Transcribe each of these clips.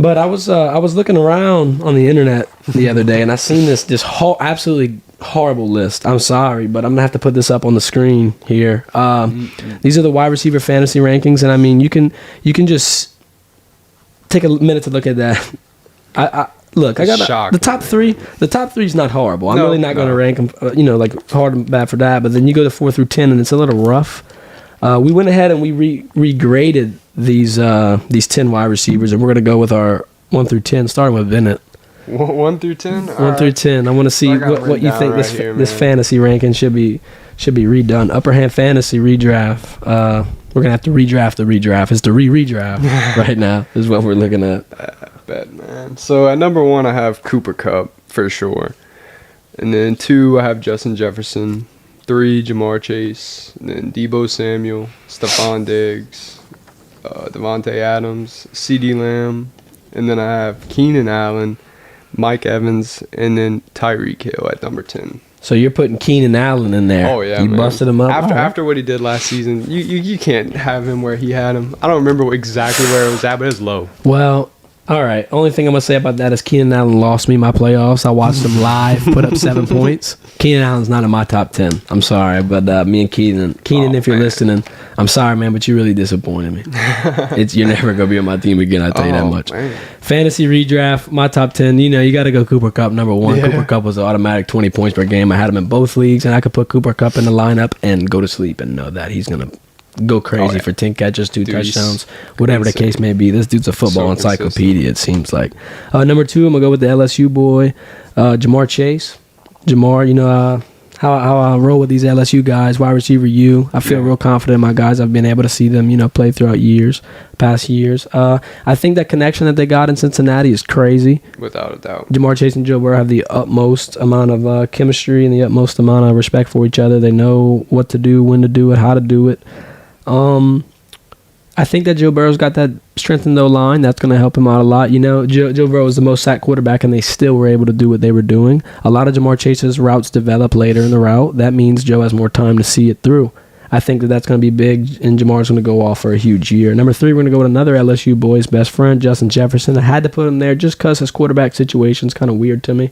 But I was looking around on the internet the other day, and I seen this absolutely horrible list. I'm sorry, but I'm gonna have to put this up on the screen here. These are the wide receiver fantasy rankings, and I mean, you can just take a minute to look at that. I got the top three. The top three is not horrible. I'm really not gonna rank them, like hard and bad for that. But then you go to 4 through 10, and it's a little rough. We went ahead and we regraded these 10 wide receivers, and we're going to go with our 1 through 10, starting with Bennett. 1 through 10? 1 through 10. I want to see what you think this fantasy ranking should be redone. Upper Hand Fantasy redraft. We're going to have to redraft the redraft. It's the redraft right now is what we're looking at. I bet, man. So at number 1, I have Cooper Kupp for sure. And then 2, I have Justin Jefferson. 3, Jamar Chase, and then Deebo Samuel, Stefon Diggs, Davantae Adams, CeeDee Lamb, and then I have Keenan Allen, Mike Evans, and then Tyreek Hill at number 10. So you're putting Keenan Allen in there. Oh, yeah, You man. busted him up? After what he did last season, you can't have him where he had him. I don't remember exactly where it was at, but it was low. Well, all right. Only thing I'm going to say about that is Keenan Allen lost me my playoffs. I watched him live, put up 7 points. Keenan Allen's not in my top 10. I'm sorry, but me and Keenan, if you're listening, I'm sorry, man, but you really disappointed me. You're never going to be on my team again, I'll tell you that much. Man. Fantasy redraft, my top 10, you got to go Cooper Kupp number 1. Yeah. Cooper Kupp was an automatic 20 points per game. I had him in both leagues, and I could put Cooper Kupp in the lineup and go to sleep and know that he's going to go crazy for 10 catches, 2 touchdowns, whatever the case may be. This dude's a football encyclopedia, it seems like. Number 2, I'm going to go with the LSU boy, Jamar Chase. Jamar, how I roll with these LSU guys, wide receiver U. I feel real confident in my guys. I've been able to see them, play throughout past years. I think that connection that they got in Cincinnati is crazy. Without a doubt. Jamar Chase and Joe Burrow have the utmost amount of chemistry and the utmost amount of respect for each other. They know what to do, when to do it, how to do it. I think that Joe Burrow's got that strength in the line. That's going to help him out a lot. Joe Burrow was the most sacked quarterback, and they still were able to do what they were doing. A lot of Jamar Chase's routes develop later in the route. That means Joe has more time to see it through. I think that's going to be big, and Jamar's going to go off for a huge year. Number 3, we're going to go with another LSU boy's best friend, Justin Jefferson. I had to put him there just because his quarterback situation's kind of weird to me.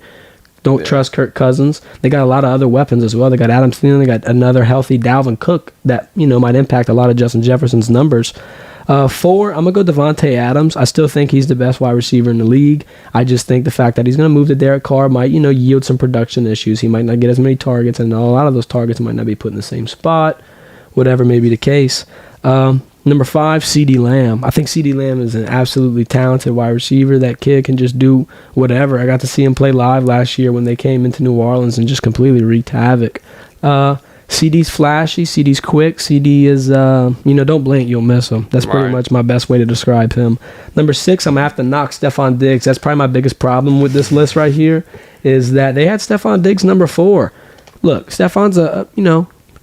Don't trust Kirk Cousins. They got a lot of other weapons as well. They got Adam Thielen. They got another healthy Dalvin Cook that, might impact a lot of Justin Jefferson's numbers. 4, I'm going to go Davantae Adams. I still think he's the best wide receiver in the league. I just think the fact that he's going to move to Derek Carr might, yield some production issues. He might not get as many targets, and a lot of those targets might not be put in the same spot, whatever may be the case. Number 5, CeeDee Lamb. I think CeeDee Lamb is an absolutely talented wide receiver. That kid can just do whatever. I got to see him play live last year when they came into New Orleans and just completely wreaked havoc. CeeDee's flashy. CeeDee's quick. CeeDee is, don't blink, you'll miss him. That's pretty much my best way to describe him. Number 6, I'm going to have to knock Stefon Diggs. That's probably my biggest problem with this list right here is that they had Stefon Diggs number 4. Look, Stefon's a,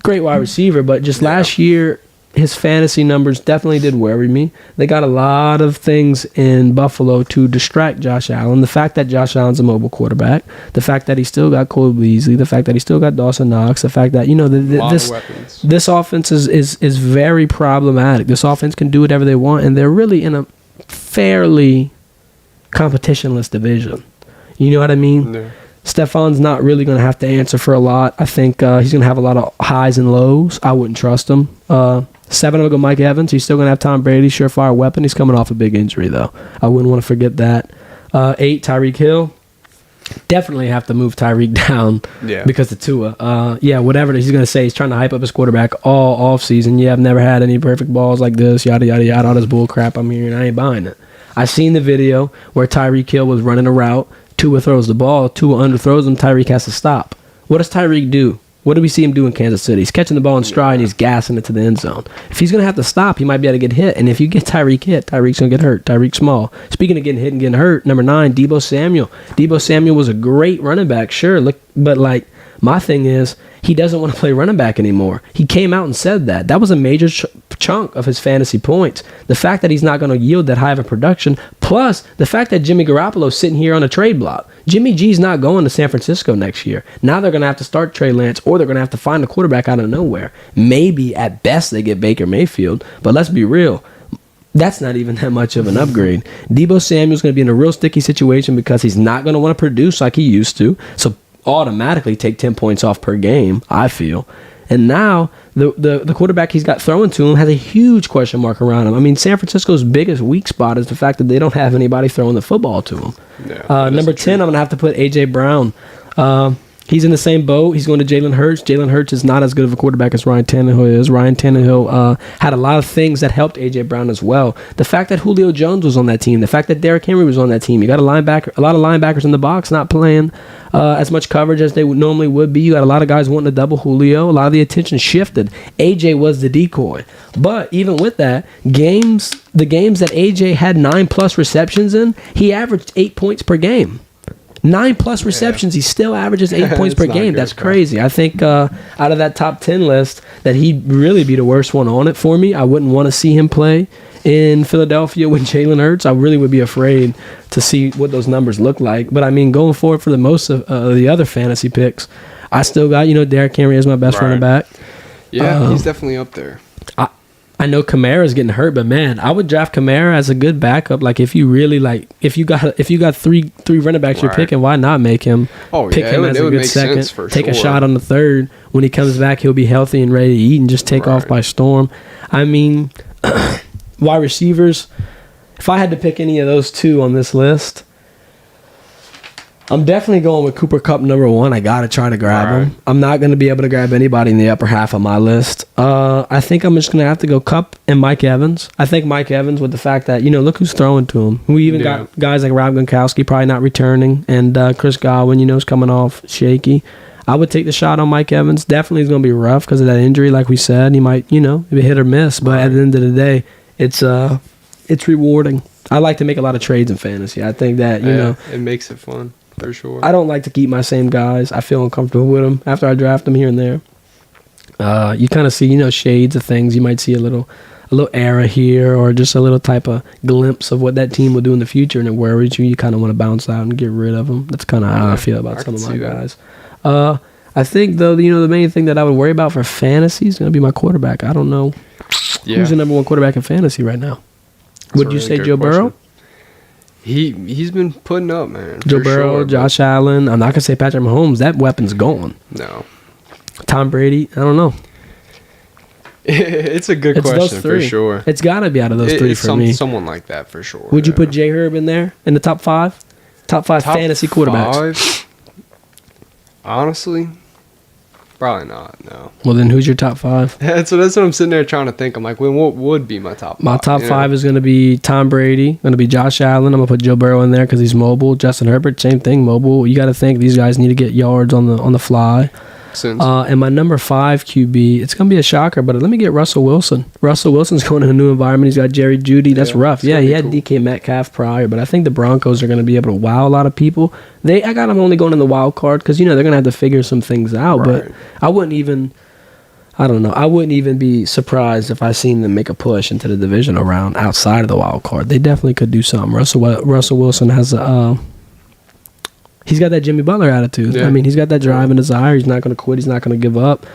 great wide receiver, but just last year, his fantasy numbers definitely did worry me. They got a lot of things in Buffalo to distract Josh Allen. The fact that Josh Allen's a mobile quarterback, the fact that he still got Cole Beasley, the fact that he still got Dawson Knox, the fact that this offense is very problematic. This offense can do whatever they want, and they're really in a fairly competitionless division. You know what I mean? Yeah. Stefon's not really going to have to answer for a lot. I think he's going to have a lot of highs and lows. I wouldn't trust him. 7, I'll go Mike Evans. He's still going to have Tom Brady, surefire weapon. He's coming off a big injury, though. I wouldn't want to forget that. 8, Tyreek Hill. Definitely have to move Tyreek down because of Tua. Whatever he's going to say. He's trying to hype up his quarterback all offseason. I've never had any perfect balls like this, yada, yada, yada. All this bull crap I'm hearing. I ain't buying it. I seen the video where Tyreek Hill was running a route. Tua throws the ball. Tua underthrows him. Tyreek has to stop. What does Tyreek do? What do we see him do in Kansas City? He's catching the ball in stride and he's gassing it to the end zone. If he's going to have to stop, he might be able to get hit. And if you get Tyreek hit, Tyreek's going to get hurt. Tyreek small. Speaking of getting hit and getting hurt, number 9, Deebo Samuel. Deebo Samuel was a great running back, sure. But my thing is, he doesn't want to play running back anymore. He came out and said that. That was a major chunk of his fantasy points. The fact that he's not going to yield that high of a production, plus the fact that Jimmy Garoppolo's sitting here on a trade block. Jimmy G's not going to San Francisco next year. Now they're going to have to start Trey Lance, or they're going to have to find a quarterback out of nowhere. Maybe at best they get Baker Mayfield, but let's be real. That's not even that much of an upgrade. Deebo Samuel's going to be in a real sticky situation because he's not going to want to produce like he used to. So automatically take 10 points off per game, I feel. And now the quarterback he's got throwing to him has a huge question mark around him. I mean, San Francisco's biggest weak spot is the fact that they don't have anybody throwing the football to him. Yeah, number 10, I'm going to have to put A.J. Brown. He's in the same boat. He's going to Jalen Hurts. Jalen Hurts is not as good of a quarterback as Ryan Tannehill is. Ryan Tannehill had a lot of things that helped A.J. Brown as well. The fact that Julio Jones was on that team, the fact that Derrick Henry was on that team. You got a lot of linebackers in the box not playing as much coverage as they normally would be. You got a lot of guys wanting to double Julio. A lot of the attention shifted. A.J. was the decoy. But even with that, the games that A.J. had 9+ receptions in, he averaged 8 points per game. 9+ receptions, he still averages 8 points per game. That's crazy. I think out of that top 10 list, that he'd really be the worst one on it for me. I wouldn't want to see him play in Philadelphia with Jalen Hurts. I really would be afraid to see what those numbers look like. But I mean, going forward for the most of the other fantasy picks, I still got Derrick Henry as my best running back. Yeah, he's definitely up there. I know Kamara's getting hurt, but man, I would draft Kamara as a good backup. Like if you really if you got three running backs you're picking, why not make him? Pick him as a good second. Take a shot on the third. When he comes back, he'll be healthy and ready to eat and just take off by storm. I mean, wide receivers. If I had to pick any of those two on this list, I'm definitely going with Cooper Kupp number 1. I got to try to grab him. I'm not going to be able to grab anybody in the upper half of my list. I think I'm just going to have to go Kupp and Mike Evans. I think Mike Evans, with the fact that, look who's throwing to him. We even got guys like Rob Gronkowski probably not returning, and Chris Godwin, is coming off shaky. I would take the shot on Mike Evans. Definitely is going to be rough because of that injury, like we said. He might, be hit or miss, but at the end of the day, it's rewarding. I like to make a lot of trades in fantasy. I think that, it makes it fun. For sure. I don't like to keep my same guys. I feel uncomfortable with them after I draft them here and there. You kind of see, shades of things. You might see a little error here, or just a little type of glimpse of what that team will do in the future, and it worries you. You kind of want to bounce out and get rid of them. That's kind of how I feel about some of my guys. I think, though, the main thing that I would worry about for fantasy is going to be my quarterback. I don't know who's the number 1 quarterback in fantasy right now. Would you say Joe Burrow? He's been putting up, man. Joe Burrow, Josh Allen. I'm not gonna say Patrick Mahomes. That weapon's gone. No. Tom Brady. I don't know. It's a good question for sure. It's got to be out of those three for me. Someone like that for sure. Would you put J. Herb in there in the top 5? Top 5 fantasy quarterbacks. 5? Honestly, probably not. No. Well, then who's your top 5? That's what I'm sitting there trying to think. I'm like, well, what would be my top 5? My top 5 is going to be Tom Brady. Going to be Josh Allen. I'm going to put Joe Burrow in there because he's mobile. Justin Herbert, same thing, mobile. You got to think these guys need to get yards on the fly. And my number 5 QB, it's going to be a shocker, but let me get Russell Wilson. Russell Wilson's going to a new environment. He's got Jerry Jeudy. That's rough. Yeah, he had DK Metcalf prior, but I think the Broncos are going to be able to wow a lot of people. I got them only going in the wild card because, they're going to have to figure some things out, but I wouldn't even be surprised if I seen them make a push into the divisional round outside of the wild card. They definitely could do something. Russell Wilson has he's got that Jimmy Butler attitude. Yeah. I mean, he's got that drive and desire. He's not going to quit. He's not going to give up.